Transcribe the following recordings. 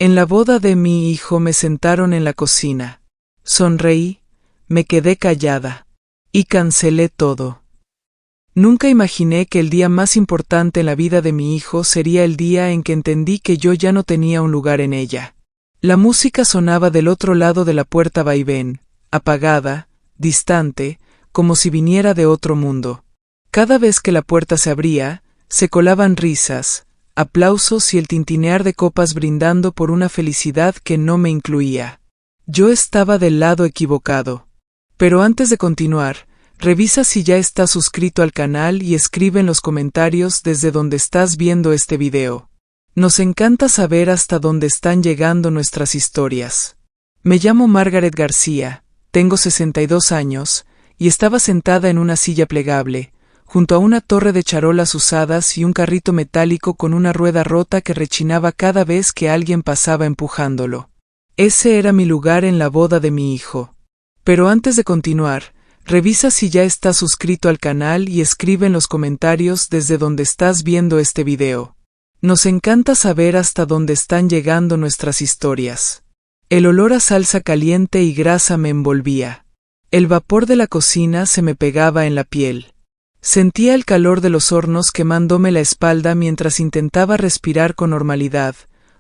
En la boda de mi hijo me sentaron en la cocina. Sonreí, me quedé callada. Y cancelé todo. Nunca imaginé que el día más importante en la vida de mi hijo sería el día en que entendí que yo ya no tenía un lugar en ella. La música sonaba del otro lado de la puerta vaivén, apagada, distante, como si viniera de otro mundo. Cada vez que la puerta se abría, se colaban risas, aplausos y el tintinear de copas brindando por una felicidad que no me incluía. Yo estaba del lado equivocado. Pero antes de continuar, revisa si ya estás suscrito al canal y escribe en los comentarios desde donde estás viendo este video. Nos encanta saber hasta dónde están llegando nuestras historias. Me llamo Margaret García, tengo 62 años, y estaba sentada en una silla plegable, junto a una torre de charolas usadas y un carrito metálico con una rueda rota que rechinaba cada vez que alguien pasaba empujándolo. Ese era mi lugar en la boda de mi hijo. Pero antes de continuar, revisa si ya estás suscrito al canal y escribe en los comentarios desde donde estás viendo este video. Nos encanta saber hasta dónde están llegando nuestras historias. El olor a salsa caliente y grasa me envolvía. El vapor de la cocina se me pegaba en la piel. Sentía el calor de los hornos quemándome la espalda mientras intentaba respirar con normalidad,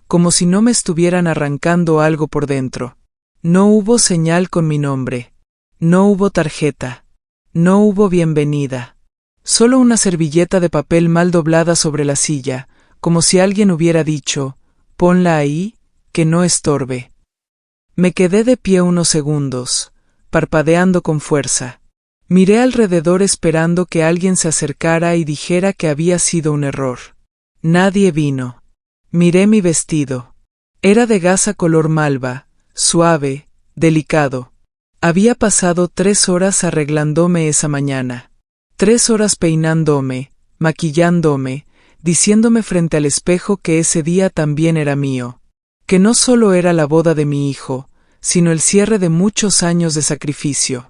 como si no me estuvieran arrancando algo por dentro. No hubo señal con mi nombre. No hubo tarjeta. No hubo bienvenida. Solo una servilleta de papel mal doblada sobre la silla, como si alguien hubiera dicho, ponla ahí, que no estorbe. Me quedé de pie unos segundos, parpadeando con fuerza. Miré alrededor esperando que alguien se acercara y dijera que había sido un error. Nadie vino. Miré mi vestido. Era de gasa color malva, suave, delicado. Había pasado 3 horas arreglándome esa mañana. 3 horas peinándome, maquillándome, diciéndome frente al espejo que ese día también era mío. Que no solo era la boda de mi hijo, sino el cierre de muchos años de sacrificio.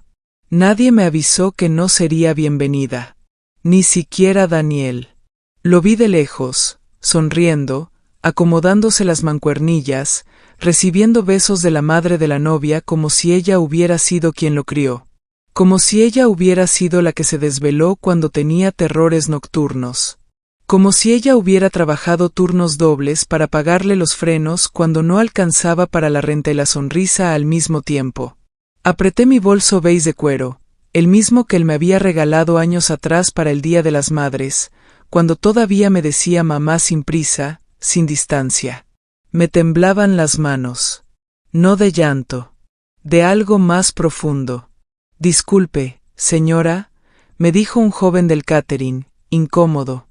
Nadie me avisó que no sería bienvenida. Ni siquiera Daniel. Lo vi de lejos, sonriendo, acomodándose las mancuernillas, recibiendo besos de la madre de la novia como si ella hubiera sido quien lo crió. Como si ella hubiera sido la que se desveló cuando tenía terrores nocturnos. Como si ella hubiera trabajado turnos dobles para pagarle los frenos cuando no alcanzaba para la renta y la sonrisa al mismo tiempo. Apreté mi bolso beige de cuero, el mismo que él me había regalado años atrás para el Día de las Madres, cuando todavía me decía mamá sin prisa, sin distancia. Me temblaban las manos. No de llanto. De algo más profundo. Disculpe, señora, me dijo un joven del catering, incómodo.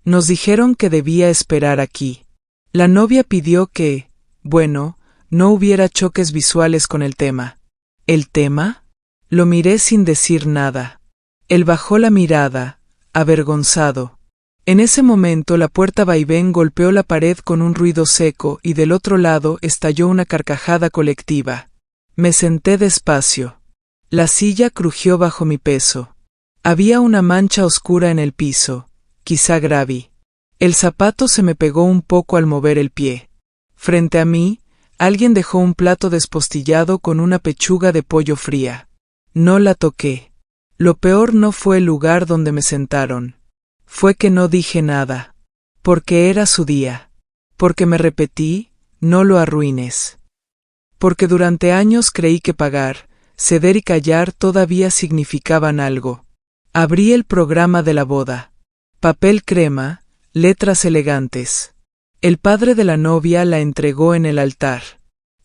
Nos dijeron que debía esperar aquí. La novia pidió que, bueno, no hubiera choques visuales con el tema. ¿El tema? Lo miré sin decir nada. Él bajó la mirada, avergonzado. En ese momento la puerta vaivén golpeó la pared con un ruido seco y del otro lado estalló una carcajada colectiva. Me senté despacio. La silla crujió bajo mi peso. Había una mancha oscura en el piso. Quizá Gravi. El zapato se me pegó un poco al mover el pie. Frente a mí, alguien dejó un plato despostillado con una pechuga de pollo fría. No la toqué. Lo peor no fue el lugar donde me sentaron. Fue que no dije nada. Porque era su día. Porque me repetí, no lo arruines. Porque durante años creí que pagar, ceder y callar todavía significaban algo. Abrí el programa de la boda. Papel crema, letras elegantes. El padre de la novia la entregó en el altar.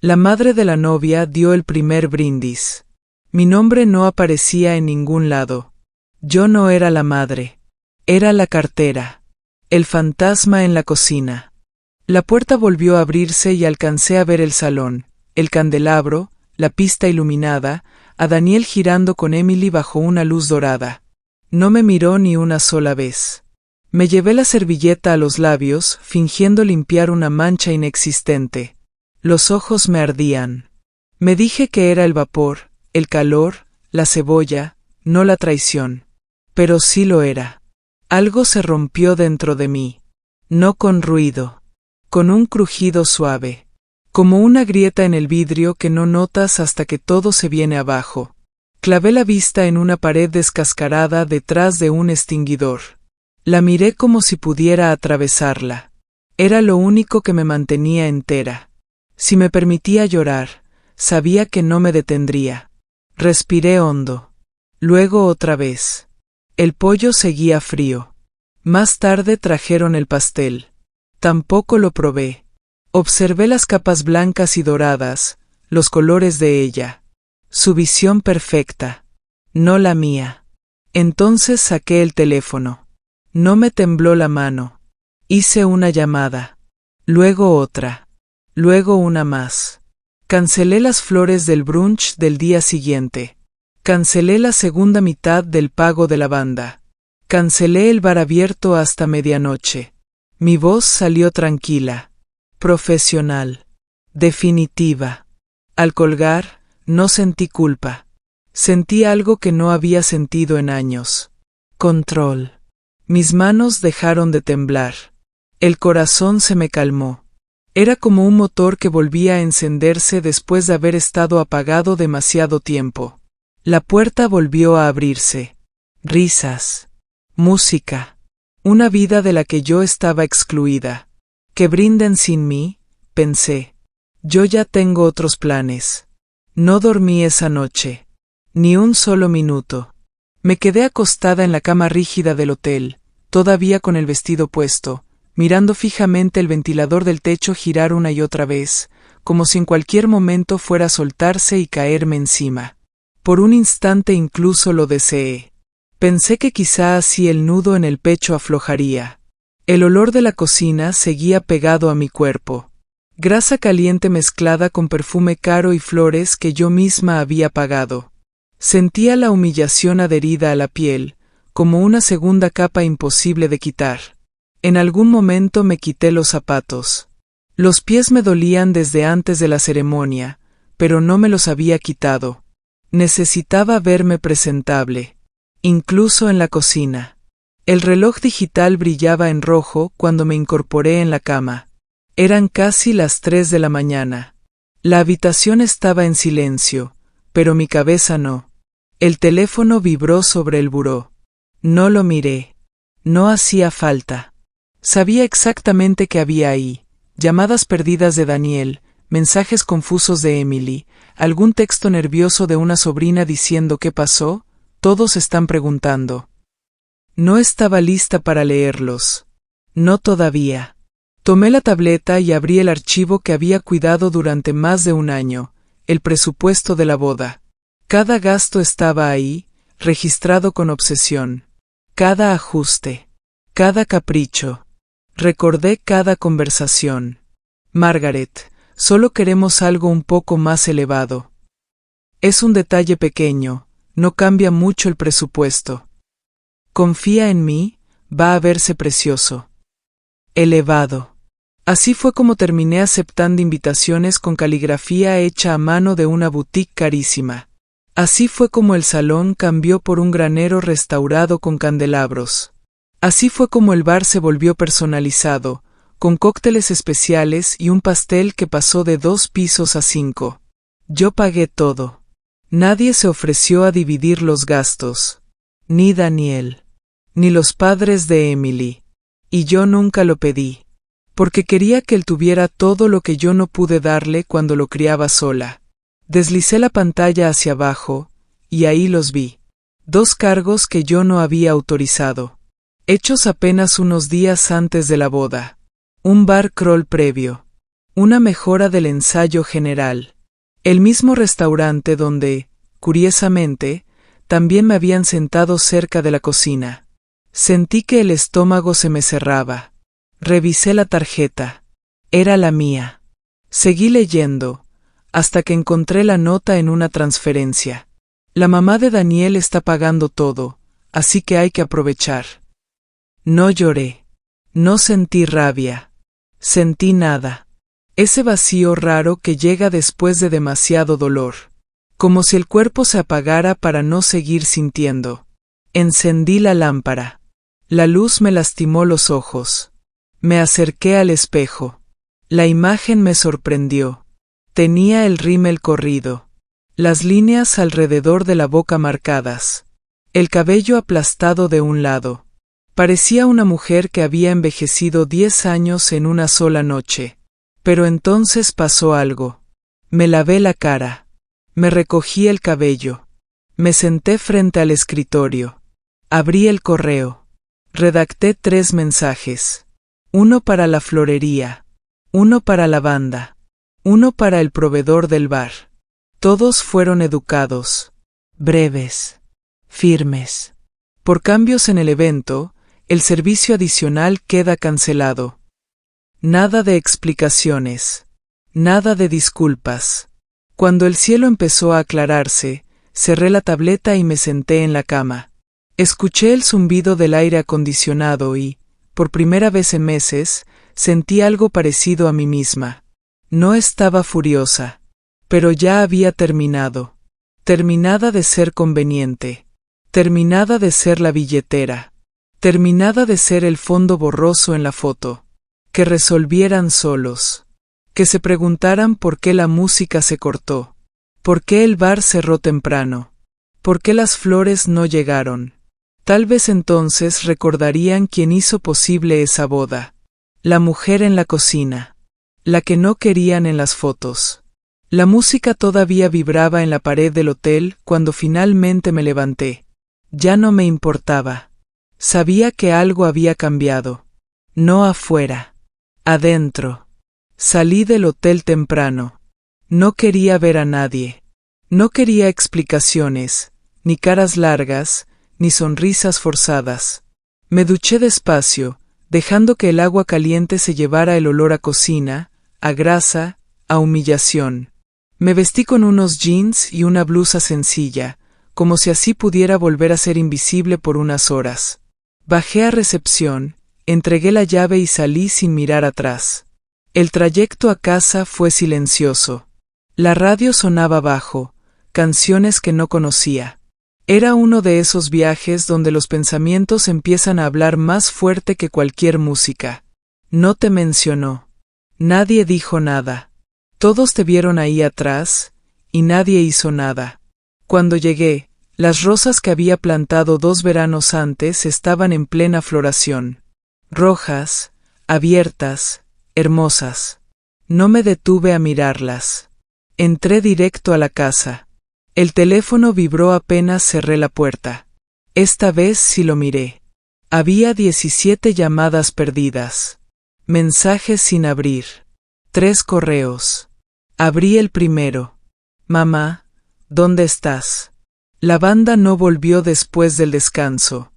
La madre de la novia dio el primer brindis. Mi nombre no aparecía en ningún lado. Yo no era la madre. Era la cartera. El fantasma en la cocina. La puerta volvió a abrirse y alcancé a ver el salón, el candelabro, la pista iluminada, a Daniel girando con Emily bajo una luz dorada. No me miró ni una sola vez. Me llevé la servilleta a los labios, fingiendo limpiar una mancha inexistente. Los ojos me ardían. Me dije que era el vapor, el calor, la cebolla, no la traición. Pero sí lo era. Algo se rompió dentro de mí. No con ruido. Con un crujido suave. como una grieta en el vidrio que no notas hasta que todo se viene abajo. Clavé la vista en una pared descascarada detrás de un extinguidor. La miré como si pudiera atravesarla. Era lo único que me mantenía entera. Si me permitía llorar, sabía que no me detendría. Respiré hondo. Luego otra vez. El pollo seguía frío. Más tarde trajeron el pastel. Tampoco lo probé. Observé las capas blancas y doradas, los colores de ella. Su visión perfecta. No la mía. Entonces saqué el teléfono. No me tembló la mano. Hice una llamada. Luego otra. Luego una más. Cancelé las flores del brunch del día siguiente. Cancelé la segunda mitad del pago de la banda. Cancelé el bar abierto hasta medianoche. Mi voz salió tranquila, profesional, definitiva. Al colgar, no sentí culpa. Sentí algo que no había sentido en años. Control. Mis manos dejaron de temblar. El corazón se me calmó. Era como un motor que volvía a encenderse después de haber estado apagado demasiado tiempo. La puerta volvió a abrirse. Risas. Música. Una vida de la que yo estaba excluida. Que brinden sin mí, pensé. Yo ya tengo otros planes. No dormí esa noche. Ni un solo minuto. Me quedé acostada en la cama rígida del hotel, todavía con el vestido puesto, mirando fijamente el ventilador del techo girar una y otra vez, como si en cualquier momento fuera a soltarse y caerme encima. Por un instante incluso lo deseé. Pensé que quizá así el nudo en el pecho aflojaría. El olor de la cocina seguía pegado a mi cuerpo. Grasa caliente mezclada con perfume caro y flores que yo misma había pagado. Sentía la humillación adherida a la piel, como una segunda capa imposible de quitar. En algún momento me quité los zapatos. Los pies me dolían desde antes de la ceremonia, pero no me los había quitado. Necesitaba verme presentable, incluso en la cocina. El reloj digital brillaba en rojo cuando me incorporé en la cama. Eran casi las 3 de la mañana. La habitación estaba en silencio, pero mi cabeza no. El teléfono vibró sobre el buró. No lo miré. No hacía falta. Sabía exactamente qué había ahí. Llamadas perdidas de Daniel, mensajes confusos de Emily, algún texto nervioso de una sobrina diciendo ¿qué pasó? Todos están preguntando. No estaba lista para leerlos. No todavía. Tomé la tableta y abrí el archivo que había cuidado durante más de un año, el presupuesto de la boda. Cada gasto estaba ahí, registrado con obsesión. Cada ajuste. Cada capricho. Recordé cada conversación. Margaret, solo queremos algo un poco más elevado. Es un detalle pequeño, no cambia mucho el presupuesto. Confía en mí, va a verse precioso. Elevado. Así fue como terminé aceptando invitaciones con caligrafía hecha a mano de una boutique carísima. Así fue como el salón cambió por un granero restaurado con candelabros. Así fue como el bar se volvió personalizado, con cócteles especiales y un pastel que pasó de 2 pisos a 5. Yo pagué todo. Nadie se ofreció a dividir los gastos. Ni Daniel. Ni los padres de Emily. Y yo nunca lo pedí. Porque quería que él tuviera todo lo que yo no pude darle cuando lo criaba sola. Deslicé la pantalla hacia abajo, y ahí los vi. 2 cargos que yo no había autorizado. Hechos apenas unos días antes de la boda. Un bar crawl previo. Una mejora del ensayo general. El mismo restaurante donde, curiosamente, también me habían sentado cerca de la cocina. Sentí que el estómago se me cerraba. Revisé la tarjeta. Era la mía. Seguí leyendo, hasta que encontré la nota en una transferencia. La mamá de Daniel está pagando todo, así que hay que aprovechar. No lloré. No sentí rabia. Sentí nada. Ese vacío raro que llega después de demasiado dolor. Como si el cuerpo se apagara para no seguir sintiendo. Encendí la lámpara. La luz me lastimó los ojos. Me acerqué al espejo. La imagen me sorprendió. Tenía el rímel corrido, las líneas alrededor de la boca marcadas, el cabello aplastado de un lado. Parecía una mujer que había envejecido 10 años en una sola noche. Pero entonces pasó algo. Me lavé la cara. Me recogí el cabello. Me senté frente al escritorio. Abrí el correo. Redacté 3 mensajes. Uno para la florería. Uno para la banda. Uno para el proveedor del bar. Todos fueron educados. Breves. Firmes. Por cambios en el evento, el servicio adicional queda cancelado. Nada de explicaciones. Nada de disculpas. Cuando el cielo empezó a aclararse, cerré la tableta y me senté en la cama. Escuché el zumbido del aire acondicionado y, por primera vez en meses, sentí algo parecido a mí misma. No estaba furiosa, pero ya había terminado. Terminada de ser conveniente. Terminada de ser la billetera. Terminada de ser el fondo borroso en la foto. Que resolvieran solos. Que se preguntaran por qué la música se cortó. ¿Por qué el bar cerró temprano? ¿Por qué las flores no llegaron? Tal vez entonces recordarían quién hizo posible esa boda. La mujer en la cocina. La que no querían en las fotos. La música todavía vibraba en la pared del hotel cuando finalmente me levanté. Ya no me importaba. Sabía que algo había cambiado. No afuera. Adentro. Salí del hotel temprano. No quería ver a nadie. No quería explicaciones, ni caras largas, ni sonrisas forzadas. Me duché despacio, dejando que el agua caliente se llevara el olor a cocina, a grasa, a humillación. Me vestí con unos jeans y una blusa sencilla, como si así pudiera volver a ser invisible por unas horas. Bajé a recepción, entregué la llave y salí sin mirar atrás. El trayecto a casa fue silencioso. La radio sonaba bajo, canciones que no conocía. Era uno de esos viajes donde los pensamientos empiezan a hablar más fuerte que cualquier música. No te mencionó. Nadie dijo nada. Todos te vieron ahí atrás, y nadie hizo nada. Cuando llegué, las rosas que había plantado 2 veranos antes estaban en plena floración. Rojas, abiertas, hermosas. No me detuve a mirarlas. Entré directo a la casa. El teléfono vibró apenas cerré la puerta. Esta vez sí lo miré. Había 17 llamadas perdidas. Mensajes sin abrir. 3 correos. Abrí el primero. Mamá, ¿dónde estás? La banda no volvió después del descanso.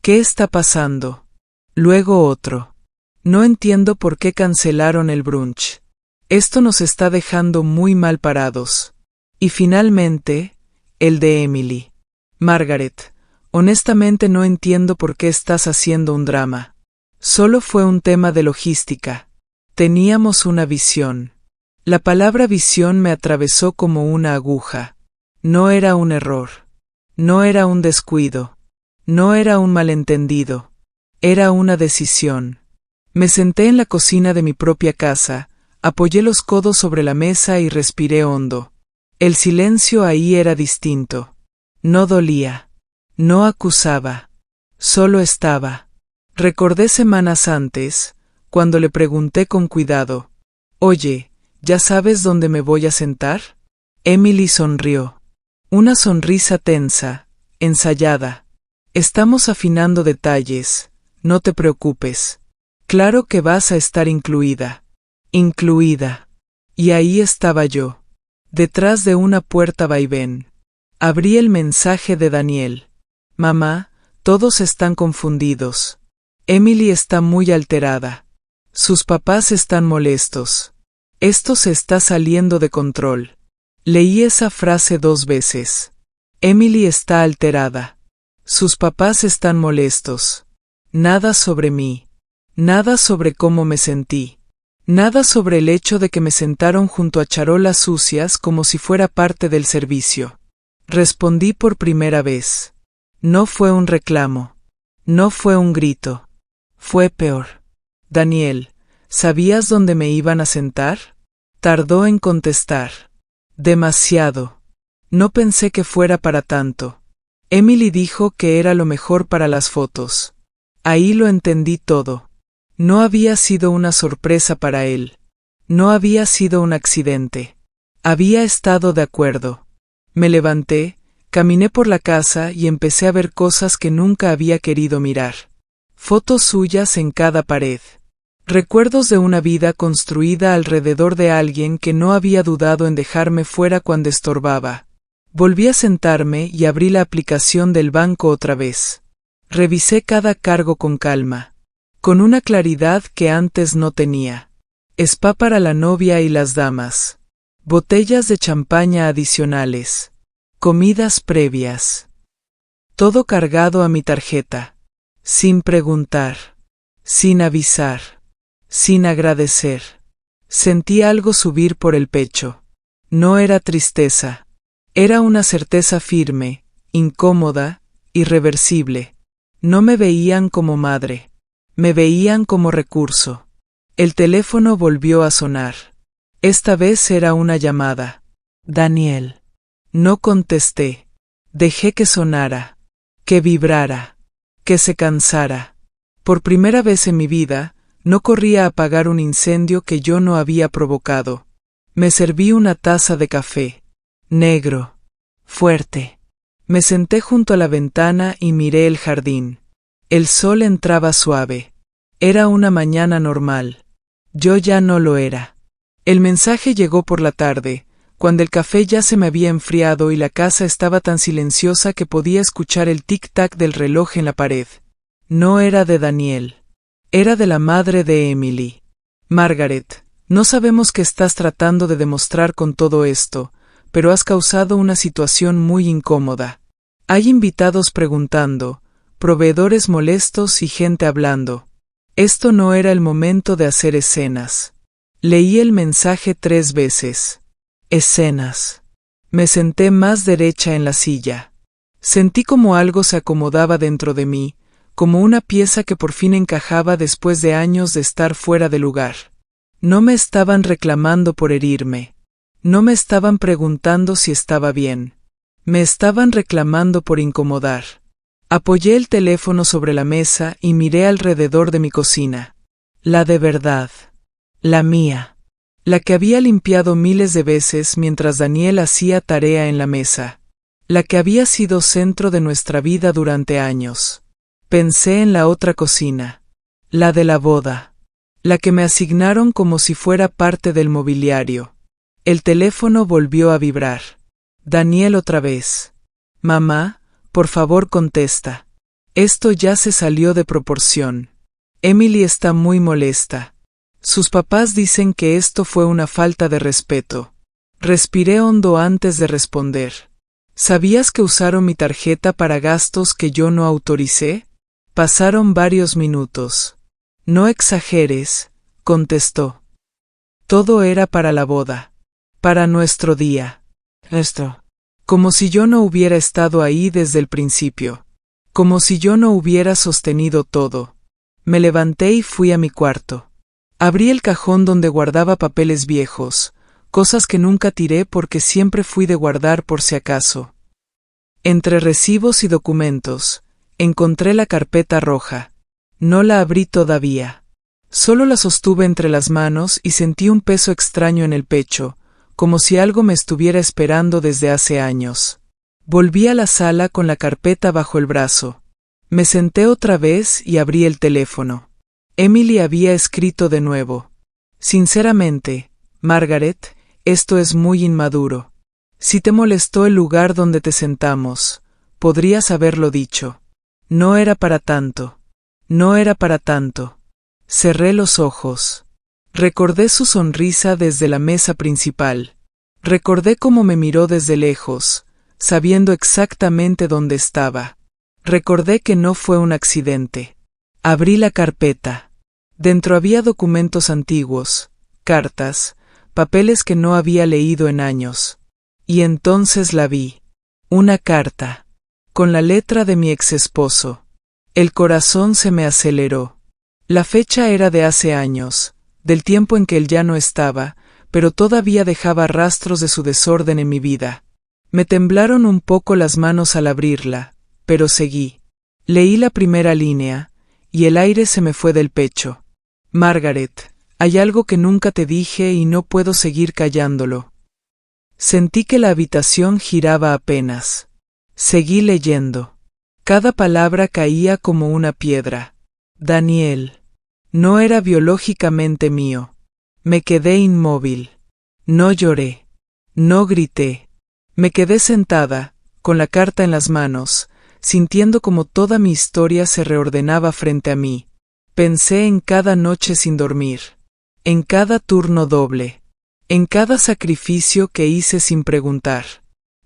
¿Qué está pasando? Luego otro. No entiendo por qué cancelaron el brunch. Esto nos está dejando muy mal parados. Y finalmente, el de Emily. Margaret, honestamente no entiendo por qué estás haciendo un drama. Solo fue un tema de logística. Teníamos una visión. La palabra visión me atravesó como una aguja. No era un error. No era un descuido. No era un malentendido. Era una decisión. Me senté en la cocina de mi propia casa, apoyé los codos sobre la mesa y respiré hondo. El silencio ahí era distinto. No dolía. No acusaba. Solo estaba. Recordé semanas antes, cuando le pregunté con cuidado, «Oye, ¿ya sabes dónde me voy a sentar?» Emily sonrió. Una sonrisa tensa, ensayada. «Estamos afinando detalles, no te preocupes. Claro que vas a estar incluida». Incluida. Y ahí estaba yo. Detrás de una puerta vaivén. Abrí el mensaje de Daniel. «Mamá, todos están confundidos. Emily está muy alterada. Sus papás están molestos. Esto se está saliendo de control». Leí esa frase 2 veces. Emily está alterada. Sus papás están molestos. Nada sobre mí. Nada sobre cómo me sentí. Nada sobre el hecho de que me sentaron junto a charolas sucias como si fuera parte del servicio. Respondí por primera vez. No fue un reclamo. No fue un grito. Fue peor. «Daniel, ¿sabías dónde me iban a sentar?» Tardó en contestar. Demasiado. No pensé que fuera para tanto. Emily dijo que era lo mejor para las fotos. Ahí lo entendí todo. No había sido una sorpresa para él. No había sido un accidente. Había estado de acuerdo. Me levanté, caminé por la casa y empecé a ver cosas que nunca había querido mirar. Fotos suyas en cada pared. Recuerdos de una vida construida alrededor de alguien que no había dudado en dejarme fuera cuando estorbaba. Volví a sentarme y abrí la aplicación del banco otra vez. Revisé cada cargo con calma, con una claridad que antes no tenía. Spa para la novia y las damas. Botellas de champaña adicionales. Comidas previas. Todo cargado a mi tarjeta. Sin preguntar. Sin avisar. Sin agradecer. Sentí algo subir por el pecho. No era tristeza. Era una certeza firme, incómoda, irreversible. No me veían como madre. Me veían como recurso. El teléfono volvió a sonar. Esta vez era una llamada. Daniel. No contesté. Dejé que sonara. Que vibrara. Que se cansara. Por primera vez en mi vida, no corrí a apagar un incendio que yo no había provocado. Me serví una taza de café. Negro. Fuerte. Me senté junto a la ventana y miré el jardín. El sol entraba suave. Era una mañana normal. Yo ya no lo era. El mensaje llegó por la tarde, cuando el café ya se me había enfriado y la casa estaba tan silenciosa que podía escuchar el tic-tac del reloj en la pared. No era de Daniel. Era de la madre de Emily. Margaret, no sabemos qué estás tratando de demostrar con todo esto, pero has causado una situación muy incómoda. Hay invitados preguntando, proveedores molestos y gente hablando. Esto no era el momento de hacer escenas. Leí el mensaje 3 veces. Escenas. Me senté más derecha en la silla. Sentí como algo se acomodaba dentro de mí, como una pieza que por fin encajaba después de años de estar fuera de lugar. No me estaban reclamando por herirme. No me estaban preguntando si estaba bien. Me estaban reclamando por incomodar. Apoyé el teléfono sobre la mesa y miré alrededor de mi cocina. La de verdad. La mía. La que había limpiado miles de veces mientras Daniel hacía tarea en la mesa. La que había sido centro de nuestra vida durante años. Pensé en la otra cocina. La de la boda. La que me asignaron como si fuera parte del mobiliario. El teléfono volvió a vibrar. Daniel otra vez. Mamá, por favor contesta. Esto ya se salió de proporción. Emily está muy molesta. Sus papás dicen que esto fue una falta de respeto. Respiré hondo antes de responder. ¿Sabías que usaron mi tarjeta para gastos que yo no autoricé? Pasaron varios minutos. No exageres, contestó. Todo era para la boda. Para nuestro día. Esto. Como si yo no hubiera estado ahí desde el principio. Como si yo no hubiera sostenido todo. Me levanté y fui a mi cuarto. Abrí el cajón donde guardaba papeles viejos, cosas que nunca tiré porque siempre fui de guardar por si acaso. Entre recibos y documentos, encontré la carpeta roja. No la abrí todavía. Solo la sostuve entre las manos y sentí un peso extraño en el pecho, como si algo me estuviera esperando desde hace años. Volví a la sala con la carpeta bajo el brazo. Me senté otra vez y abrí el teléfono. Emily había escrito de nuevo. Sinceramente, Margaret, esto es muy inmaduro. Si te molestó el lugar donde te sentamos, podrías haberlo dicho. No era para tanto. No era para tanto. Cerré los ojos. Recordé su sonrisa desde la mesa principal. Recordé cómo me miró desde lejos, sabiendo exactamente dónde estaba. Recordé que no fue un accidente. Abrí la carpeta. Dentro había documentos antiguos, cartas, papeles que no había leído en años. Y entonces la vi. Una carta. Con la letra de mi exesposo. El corazón se me aceleró. La fecha era de hace años, del tiempo en que él ya no estaba, pero todavía dejaba rastros de su desorden en mi vida. Me temblaron un poco las manos al abrirla, pero seguí. Leí la primera línea, y el aire se me fue del pecho. Margaret, hay algo que nunca te dije y no puedo seguir callándolo. Sentí que la habitación giraba apenas. Seguí leyendo. Cada palabra caía como una piedra. Daniel. No era biológicamente mío. Me quedé inmóvil. No lloré. No grité. Me quedé sentada, con la carta en las manos, sintiendo como toda mi historia se reordenaba frente a mí. Pensé en cada noche sin dormir, en cada turno doble, en cada sacrificio que hice sin preguntar.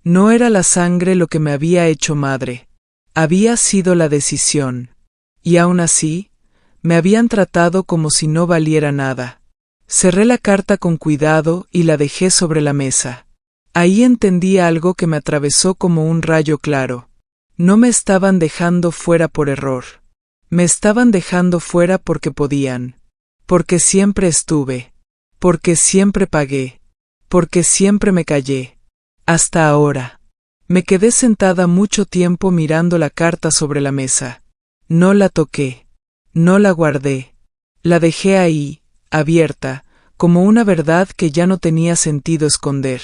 No era la sangre lo que me había hecho madre, había sido la decisión. Y aún así, me habían tratado como si no valiera nada. Cerré la carta con cuidado y la dejé sobre la mesa. Ahí entendí algo que me atravesó como un rayo claro. No me estaban dejando fuera por error. Me estaban dejando fuera porque podían. Porque siempre estuve. Porque siempre pagué. Porque siempre me callé. Hasta ahora. Me quedé sentada mucho tiempo mirando la carta sobre la mesa. No la toqué. No la guardé. La dejé ahí, abierta, como una verdad que ya no tenía sentido esconder.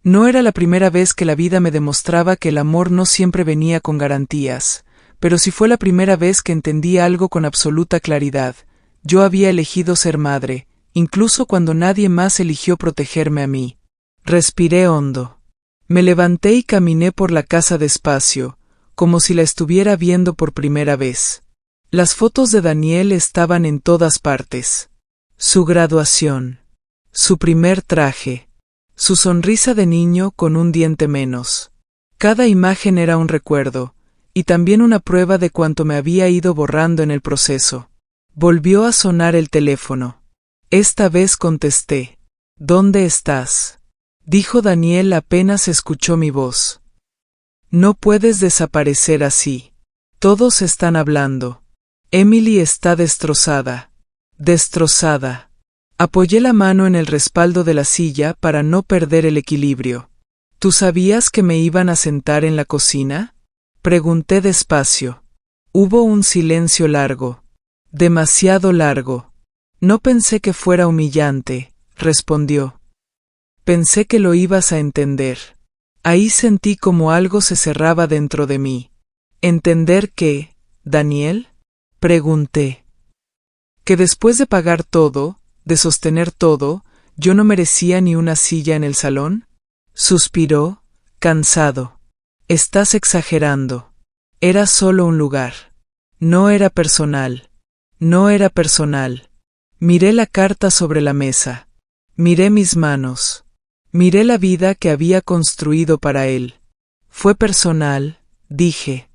No era la primera vez que la vida me demostraba que el amor no siempre venía con garantías, pero sí fue la primera vez que entendí algo con absoluta claridad. Yo había elegido ser madre, incluso cuando nadie más eligió protegerme a mí. Respiré hondo. Me levanté y caminé por la casa despacio, como si la estuviera viendo por primera vez. Las fotos de Daniel estaban en todas partes. Su graduación. Su primer traje. Su sonrisa de niño con un diente menos. Cada imagen era un recuerdo, y también una prueba de cuánto me había ido borrando en el proceso. Volvió a sonar el teléfono. Esta vez contesté. ¿Dónde estás?, dijo Daniel apenas escuchó mi voz. No puedes desaparecer así. Todos están hablando. Emily está destrozada. Destrozada. Apoyé la mano en el respaldo de la silla para no perder el equilibrio. ¿Tú sabías que me iban a sentar en la cocina?, pregunté despacio. Hubo un silencio largo. Demasiado largo. No pensé que fuera humillante, respondió. Pensé que lo ibas a entender. Ahí sentí como algo se cerraba dentro de mí. ¿Entender qué, Daniel?, pregunté. Que después de pagar todo, de sostener todo, yo no merecía ni una silla en el salón. Suspiró, cansado. Estás exagerando. Era solo un lugar. No era personal. No era personal. Miré la carta sobre la mesa. Miré mis manos. Miré la vida que había construido para él. Fue personal, dije.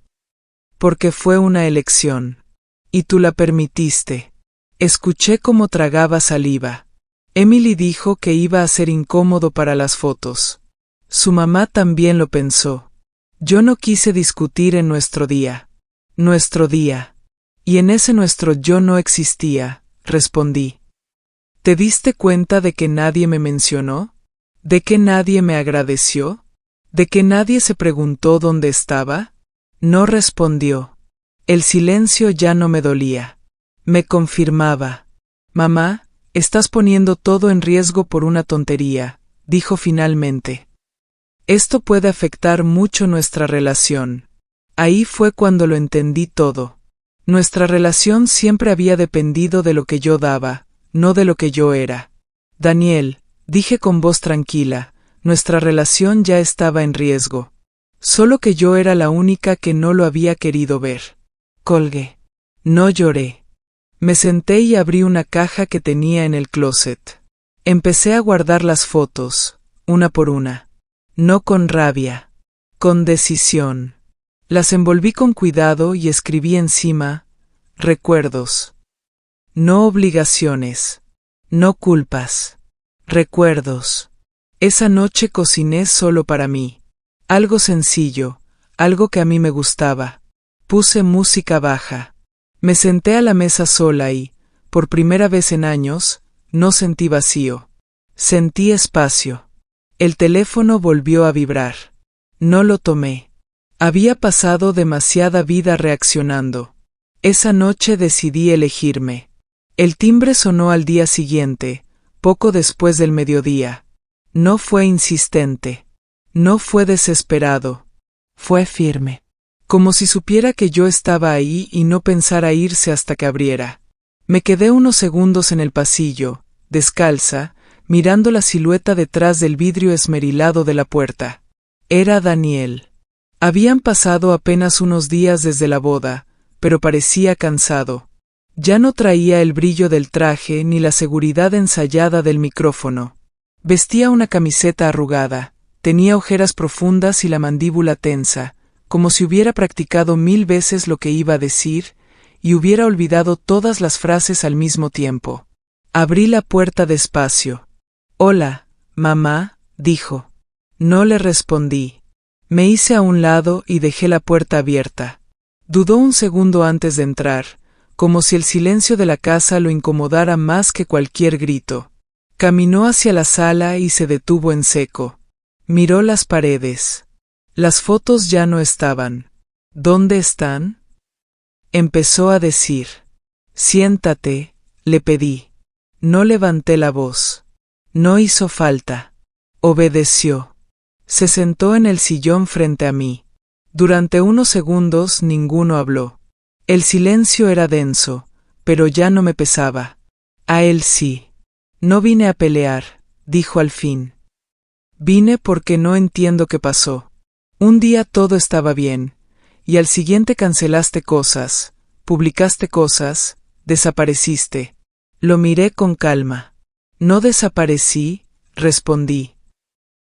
Porque fue una elección. Y tú la permitiste. Escuché cómo tragaba saliva. Emily dijo que iba a ser incómodo para las fotos. Su mamá también lo pensó. Yo no quise discutir en nuestro día. Nuestro día. Y en ese nuestro yo no existía, respondí. ¿Te diste cuenta de que nadie me mencionó? ¿De que nadie me agradeció? ¿De que nadie se preguntó dónde estaba? No respondió. El silencio ya no me dolía. Me confirmaba. Mamá, estás poniendo todo en riesgo por una tontería, dijo finalmente. Esto puede afectar mucho nuestra relación. Ahí fue cuando lo entendí todo. Nuestra relación siempre había dependido de lo que yo daba, no de lo que yo era. Daniel, dije con voz tranquila, nuestra relación ya estaba en riesgo. Solo que yo era la única que no lo había querido ver. Colgué. No lloré. Me senté y abrí una caja que tenía en el closet. Empecé a guardar las fotos, una por una. No con rabia, con decisión. Las envolví con cuidado y escribí encima: recuerdos. No obligaciones. No culpas. Recuerdos. Esa noche cociné solo para mí. Algo sencillo, algo que a mí me gustaba. Puse música baja. Me senté a la mesa sola y, por primera vez en años, no sentí vacío. Sentí espacio. El teléfono volvió a vibrar. No lo tomé. Había pasado demasiada vida reaccionando. Esa noche decidí elegirme. El timbre sonó al día siguiente, poco después del mediodía. No fue insistente. No fue desesperado. Fue firme. Como si supiera que yo estaba ahí y no pensara irse hasta que abriera. Me quedé unos segundos en el pasillo, descalza, mirando la silueta detrás del vidrio esmerilado de la puerta. Era Daniel. Habían pasado apenas unos días desde la boda, pero parecía cansado. Ya no traía el brillo del traje ni la seguridad ensayada del micrófono. Vestía una camiseta arrugada, tenía ojeras profundas y la mandíbula tensa, como si hubiera practicado 1000 veces lo que iba a decir y hubiera olvidado todas las frases al mismo tiempo. Abrí la puerta despacio. «Hola, mamá», dijo. No le respondí. Me hice a un lado y dejé la puerta abierta. Dudó un segundo antes de entrar, como si el silencio de la casa lo incomodara más que cualquier grito. Caminó hacia la sala y se detuvo en seco. Miró las paredes. Las fotos ya no estaban. ¿Dónde están? Empezó a decir. «Siéntate», le pedí. No levanté la voz. No hizo falta. Obedeció. Se sentó en el sillón frente a mí. Durante unos segundos ninguno habló. El silencio era denso, pero ya no me pesaba. A él sí. «No vine a pelear», dijo al fin. «Vine porque no entiendo qué pasó. Un día todo estaba bien, y al siguiente cancelaste cosas, publicaste cosas, desapareciste». Lo miré con calma. «No desaparecí», respondí.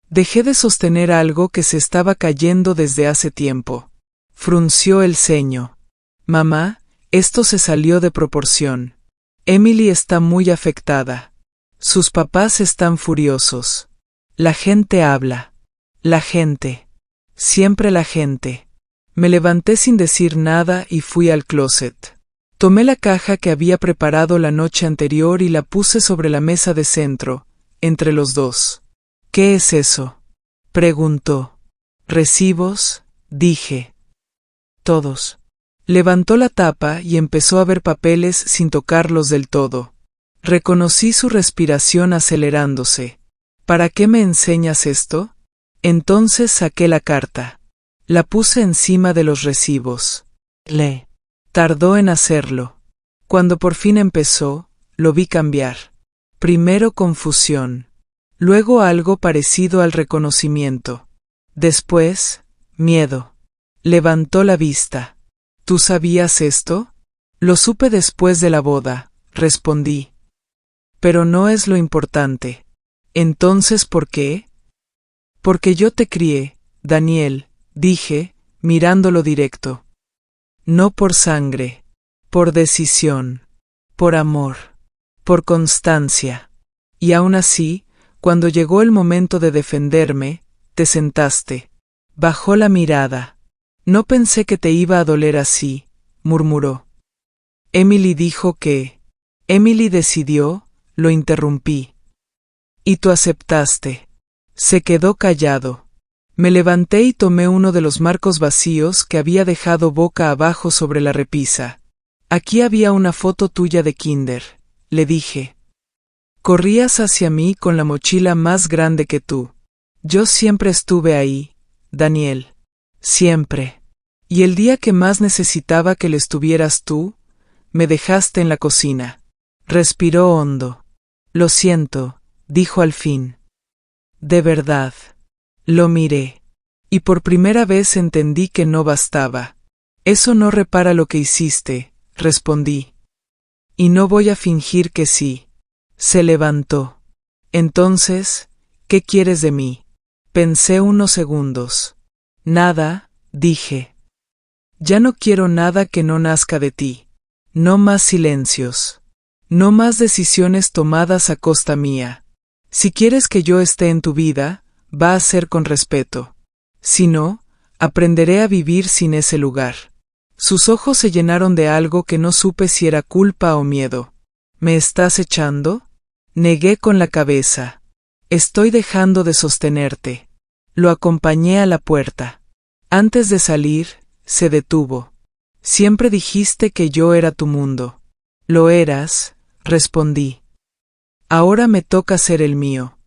Dejé de sostener algo que se estaba cayendo desde hace tiempo. Frunció el ceño. «Mamá, esto se salió de proporción. Emily está muy afectada. Sus papás están furiosos. La gente habla. La gente. Siempre la gente». Me levanté sin decir nada y fui al closet. Tomé la caja que había preparado la noche anterior y la puse sobre la mesa de centro, entre los dos. «¿Qué es eso?», preguntó. «¿Recibos?», dije. «Todos». Levantó la tapa y empezó a ver papeles sin tocarlos del todo. Reconocí su respiración acelerándose. «¿Para qué me enseñas esto?». Entonces saqué la carta. La puse encima de los recibos. Tardó en hacerlo. Cuando por fin empezó, lo vi cambiar. Primero confusión. Luego algo parecido al reconocimiento. Después, miedo. Levantó la vista. «¿Tú sabías esto?». «Lo supe después de la boda», respondí. «Pero no es lo importante». «Entonces, ¿por qué?». «Porque yo te crié, Daniel», dije, mirándolo directo. «No por sangre, por decisión, por amor, por constancia. Y aún así, cuando llegó el momento de defenderme, te sentaste». Bajó la mirada. «No pensé que te iba a doler así», murmuró. «Emily dijo que». «Emily decidió», lo interrumpí. «Y tú aceptaste». Se quedó callado. Me levanté y tomé uno de los marcos vacíos que había dejado boca abajo sobre la repisa. «Aquí había una foto tuya de kinder», le dije. «Corrías hacia mí con la mochila más grande que tú. Yo siempre estuve ahí, Daniel. Siempre. Y el día que más necesitaba que le estuvieras tú, me dejaste en la cocina». Respiró hondo. «Lo siento», dijo al fin. «De verdad». Lo miré. Y por primera vez entendí que no bastaba. «Eso no repara lo que hiciste», respondí. «Y no voy a fingir que sí». Se levantó. «Entonces, ¿qué quieres de mí?». Pensé unos segundos. «Nada», dije. «Ya no quiero nada que no nazca de ti. No más silencios. No más decisiones tomadas a costa mía. Si quieres que yo esté en tu vida, va a ser con respeto. Si no, aprenderé a vivir sin ese lugar». Sus ojos se llenaron de algo que no supe si era culpa o miedo. «¿Me estás echando?». Negué con la cabeza. Estoy dejando de sostenerte. Lo acompañé a la puerta. Antes de salir, se detuvo. Siempre dijiste que yo era tu mundo. Lo eras, respondí. Ahora me toca ser el mío.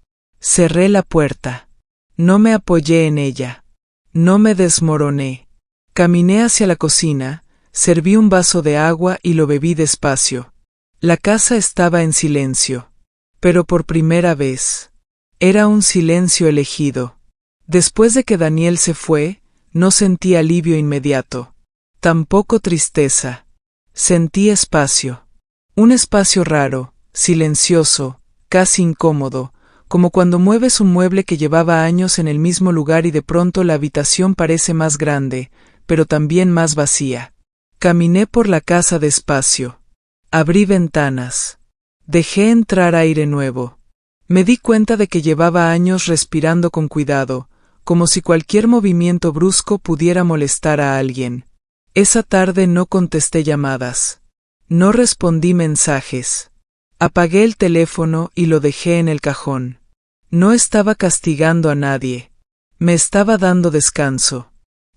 Cerré la puerta. No me apoyé en ella. No me desmoroné. Caminé hacia la cocina, serví un vaso de agua y lo bebí despacio. La casa estaba en silencio. Pero por primera vez. Era un silencio elegido. Después de que Daniel se fue, no sentí alivio inmediato. Tampoco tristeza. Sentí espacio. Un espacio raro, silencioso, casi incómodo, como cuando mueves un mueble que llevaba años en el mismo lugar y de pronto la habitación parece más grande, pero también más vacía. Caminé por la casa despacio. Abrí ventanas. Dejé entrar aire nuevo. Me di cuenta de que llevaba años respirando con cuidado, como si cualquier movimiento brusco pudiera molestar a alguien. Esa tarde no contesté llamadas. No respondí mensajes. Apagué el teléfono y lo dejé en el cajón. No estaba castigando a nadie. Me estaba dando descanso.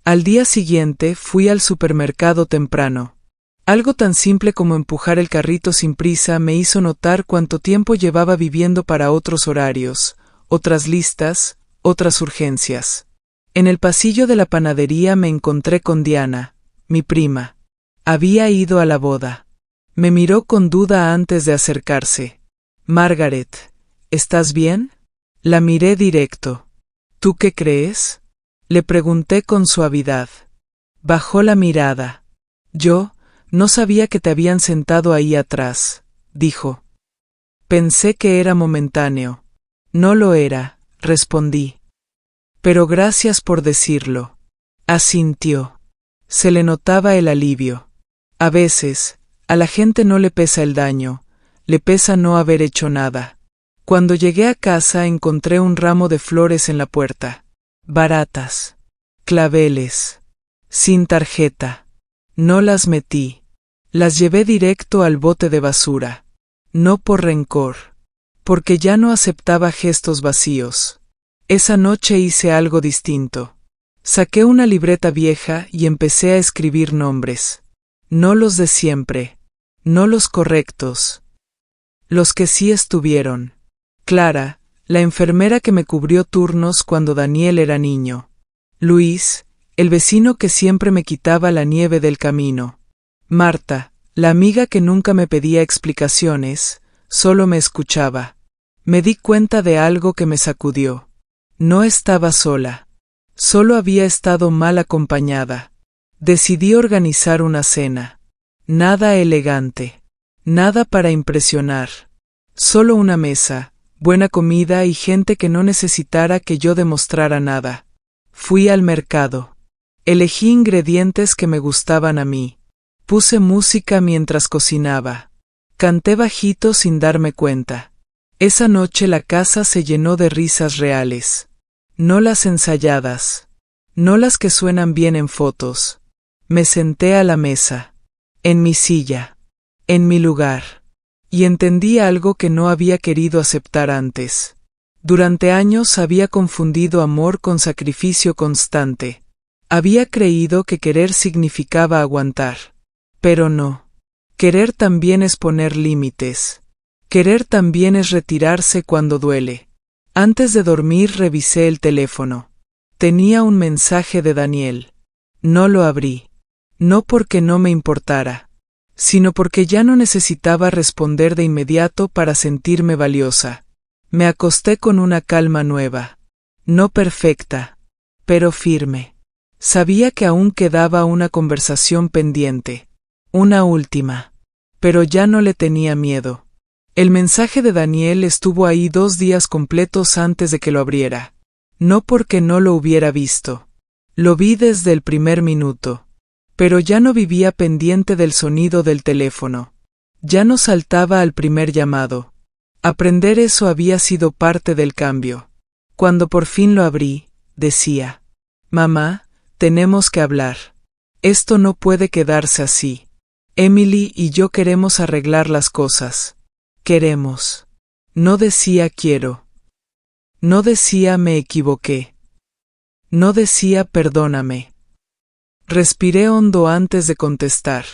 Al día siguiente fui al supermercado temprano. Algo tan simple como empujar el carrito sin prisa me hizo notar cuánto tiempo llevaba viviendo para otros horarios, otras listas, otras urgencias. En el pasillo de la panadería me encontré con Diana, mi prima. Había ido a la boda. Me miró con duda antes de acercarse. Margaret, ¿estás bien? La miré directo. ¿Tú qué crees? Le pregunté con suavidad. Bajó la mirada. No sabía que te habían sentado ahí atrás, dijo. Pensé que era momentáneo. No lo era, respondí. Pero gracias por decirlo. Asintió. Se le notaba el alivio. A veces, a la gente no le pesa el daño, le pesa no haber hecho nada. Cuando llegué a casa encontré un ramo de flores en la puerta. Baratas. Claveles. Sin tarjeta. No las metí. Las llevé directo al bote de basura. No por rencor. Porque ya no aceptaba gestos vacíos. Esa noche hice algo distinto. Saqué una libreta vieja y empecé a escribir nombres. No los de siempre. No los correctos. Los que sí estuvieron. Clara, la enfermera que me cubrió turnos cuando Daniel era niño. Luis, el vecino que siempre me quitaba la nieve del camino. Marta, la amiga que nunca me pedía explicaciones, solo me escuchaba. Me di cuenta de algo que me sacudió. No estaba sola. Solo había estado mal acompañada. Decidí organizar una cena. Nada elegante. Nada para impresionar. Solo una mesa, buena comida y gente que no necesitara que yo demostrara nada. Fui al mercado. Elegí ingredientes que me gustaban a mí. Puse música mientras cocinaba. Canté bajito sin darme cuenta. Esa noche la casa se llenó de risas reales. No las ensayadas. No las que suenan bien en fotos. Me senté a la mesa. En mi silla. En mi lugar. Y entendí algo que no había querido aceptar antes. Durante años había confundido amor con sacrificio constante. Había creído que querer significaba aguantar. Pero no. Querer también es poner límites. Querer también es retirarse cuando duele. Antes de dormir revisé el teléfono. Tenía un mensaje de Daniel. No lo abrí. No porque no me importara, sino porque ya no necesitaba responder de inmediato para sentirme valiosa. Me acosté con una calma nueva. No perfecta, pero firme. Sabía que aún quedaba una conversación pendiente. Una última. Pero ya no le tenía miedo. El mensaje de Daniel estuvo ahí 2 días completos antes de que lo abriera. No porque no lo hubiera visto. Lo vi desde el primer minuto. Pero ya no vivía pendiente del sonido del teléfono. Ya no saltaba al primer llamado. Aprender eso había sido parte del cambio. Cuando por fin lo abrí, decía: Mamá, tenemos que hablar. Esto no puede quedarse así. Emily y yo queremos arreglar las cosas. Queremos. No decía quiero. No decía me equivoqué. No decía perdóname. Respiré hondo antes de contestar.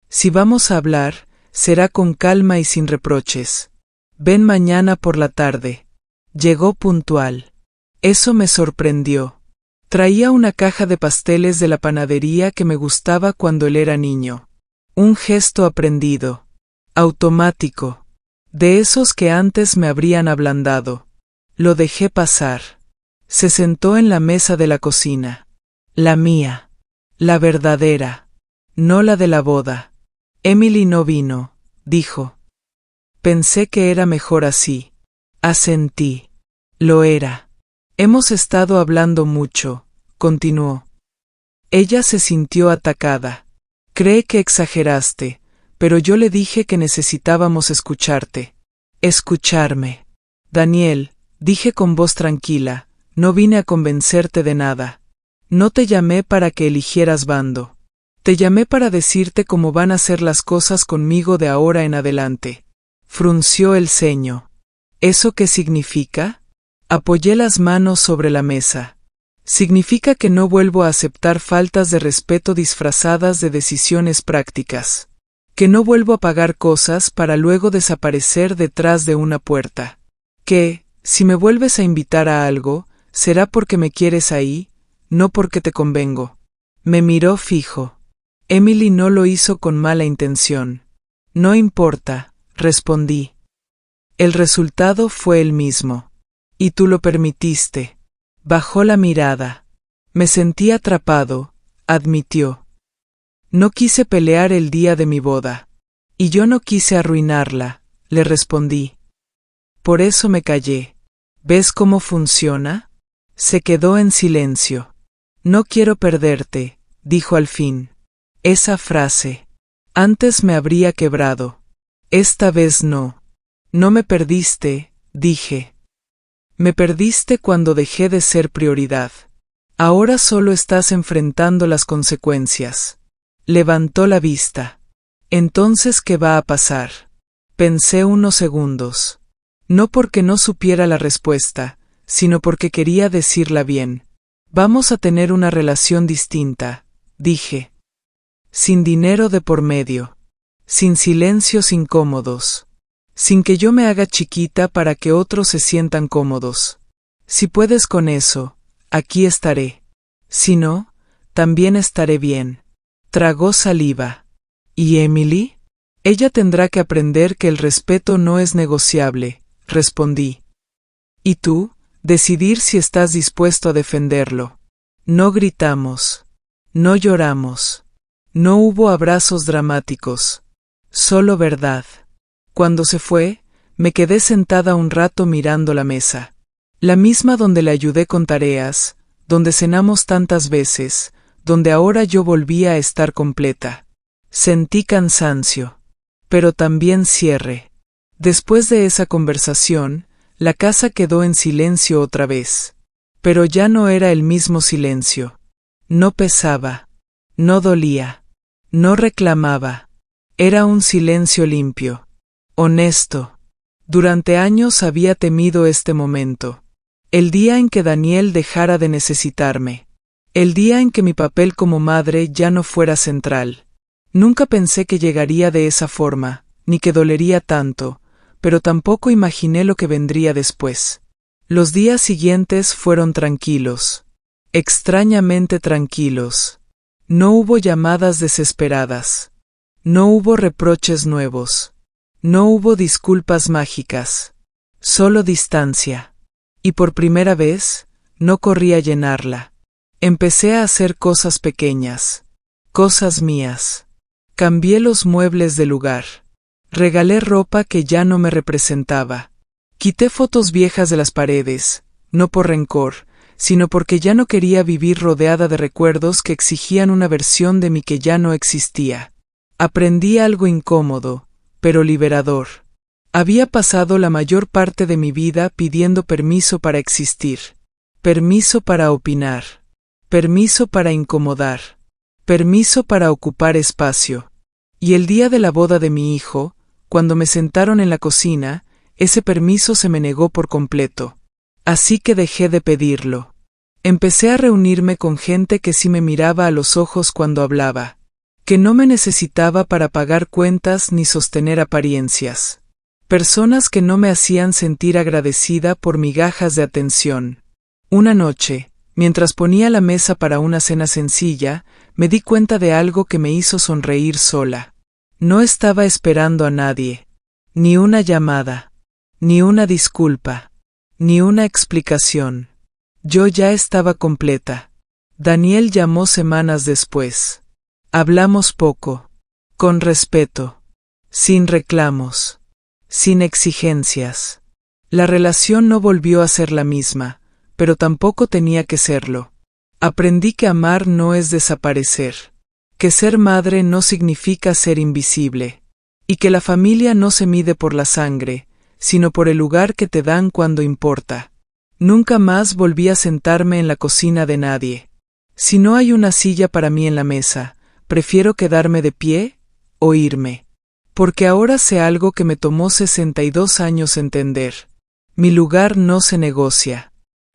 Si vamos a hablar, será con calma y sin reproches. Ven mañana por la tarde. Llegó puntual. Eso me sorprendió. Traía una caja de pasteles de la panadería que me gustaba cuando él era niño. Un gesto aprendido. Automático. De esos que antes me habrían ablandado. Lo dejé pasar. Se sentó en la mesa de la cocina. La mía. La verdadera. No la de la boda. Emily no vino, dijo. Pensé que era mejor así. Asentí. Lo era. Hemos estado hablando mucho, continuó. Ella se sintió atacada. Cree que exageraste, pero yo le dije que necesitábamos escucharte. Escucharme. Daniel, dije con voz tranquila, no vine a convencerte de nada. No te llamé para que eligieras bando. Te llamé para decirte cómo van a ser las cosas conmigo de ahora en adelante. Frunció el ceño. ¿Eso qué significa? Apoyé las manos sobre la mesa. Significa que no vuelvo a aceptar faltas de respeto disfrazadas de decisiones prácticas. Que no vuelvo a pagar cosas para luego desaparecer detrás de una puerta. Que, si me vuelves a invitar a algo, será porque me quieres ahí, no porque te convengo. Me miró fijo. Emily no lo hizo con mala intención. No importa, respondí. El resultado fue el mismo. Y tú lo permitiste. Bajó la mirada. Me sentí atrapado, admitió. No quise pelear el día de mi boda. Y yo no quise arruinarla, le respondí. Por eso me callé. ¿Ves cómo funciona? Se quedó en silencio. No quiero perderte, dijo al fin. Esa frase. Antes me habría quebrado. Esta vez no. No me perdiste, dije. Me perdiste cuando dejé de ser prioridad. Ahora solo estás enfrentando las consecuencias. Levantó la vista. Entonces, ¿qué va a pasar? Pensé unos segundos. No porque no supiera la respuesta, sino porque quería decirla bien. Vamos a tener una relación distinta, dije. Sin dinero de por medio. Sin silencios incómodos. Sin que yo me haga chiquita para que otros se sientan cómodos. Si puedes con eso, aquí estaré. Si no, también estaré bien. Tragó saliva. ¿Y Emily? Ella tendrá que aprender que el respeto no es negociable, respondí. ¿Y tú? Decidir si estás dispuesto a defenderlo. No gritamos. No lloramos. No hubo abrazos dramáticos. Solo verdad. Cuando se fue, me quedé sentada un rato mirando la mesa. La misma donde le ayudé con tareas, donde cenamos tantas veces, donde ahora yo volvía a estar completa. Sentí cansancio, pero también cierre. Después de esa conversación, la casa quedó en silencio otra vez. Pero ya no era el mismo silencio. No pesaba. No dolía. No reclamaba. Era un silencio limpio. Honesto. Durante años había temido este momento. El día en que Daniel dejara de necesitarme. El día en que mi papel como madre ya no fuera central. Nunca pensé que llegaría de esa forma, ni que dolería tanto, pero tampoco imaginé lo que vendría después. Los días siguientes fueron tranquilos. Extrañamente tranquilos. No hubo llamadas desesperadas. No hubo reproches nuevos. No hubo disculpas mágicas. Solo distancia. Y por primera vez, no corrí a llenarla. Empecé a hacer cosas pequeñas. Cosas mías. Cambié los muebles de lugar. Regalé ropa que ya no me representaba. Quité fotos viejas de las paredes, no por rencor, sino porque ya no quería vivir rodeada de recuerdos que exigían una versión de mí que ya no existía. Aprendí algo incómodo, pero liberador. Había pasado la mayor parte de mi vida pidiendo permiso para existir, permiso para opinar, permiso para incomodar, permiso para ocupar espacio. Y el día de la boda de mi hijo, cuando me sentaron en la cocina, ese permiso se me negó por completo. Así que dejé de pedirlo. Empecé a reunirme con gente que sí me miraba a los ojos cuando hablaba, que no me necesitaba para pagar cuentas ni sostener apariencias. Personas que no me hacían sentir agradecida por migajas de atención. Una noche, mientras ponía la mesa para una cena sencilla, me di cuenta de algo que me hizo sonreír sola. No estaba esperando a nadie. Ni una llamada. Ni una disculpa. Ni una explicación. Yo ya estaba completa. Daniel llamó semanas después. Hablamos poco. Con respeto. Sin reclamos. Sin exigencias. La relación no volvió a ser la misma, pero tampoco tenía que serlo. Aprendí que amar no es desaparecer, que ser madre no significa ser invisible, y que la familia no se mide por la sangre, sino por el lugar que te dan cuando importa. Nunca más volví a sentarme en la cocina de nadie. Si no hay una silla para mí en la mesa, prefiero quedarme de pie o irme. Porque ahora sé algo que me tomó 62 años entender. Mi lugar no se negocia.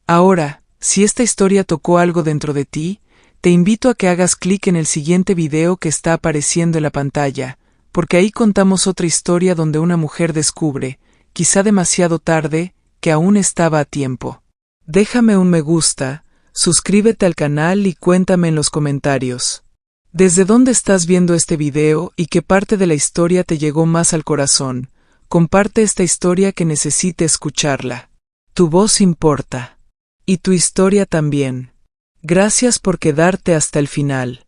Ahora, si esta historia tocó algo dentro de ti, te invito a que hagas clic en el siguiente video que está apareciendo en la pantalla, porque ahí contamos otra historia donde una mujer descubre, quizá demasiado tarde, que aún estaba a tiempo. Déjame un me gusta, suscríbete al canal y cuéntame en los comentarios. ¿Desde dónde estás viendo este video y qué parte de la historia te llegó más al corazón? Comparte esta historia que necesite escucharla. Tu voz importa. Y tu historia también. Gracias por quedarte hasta el final.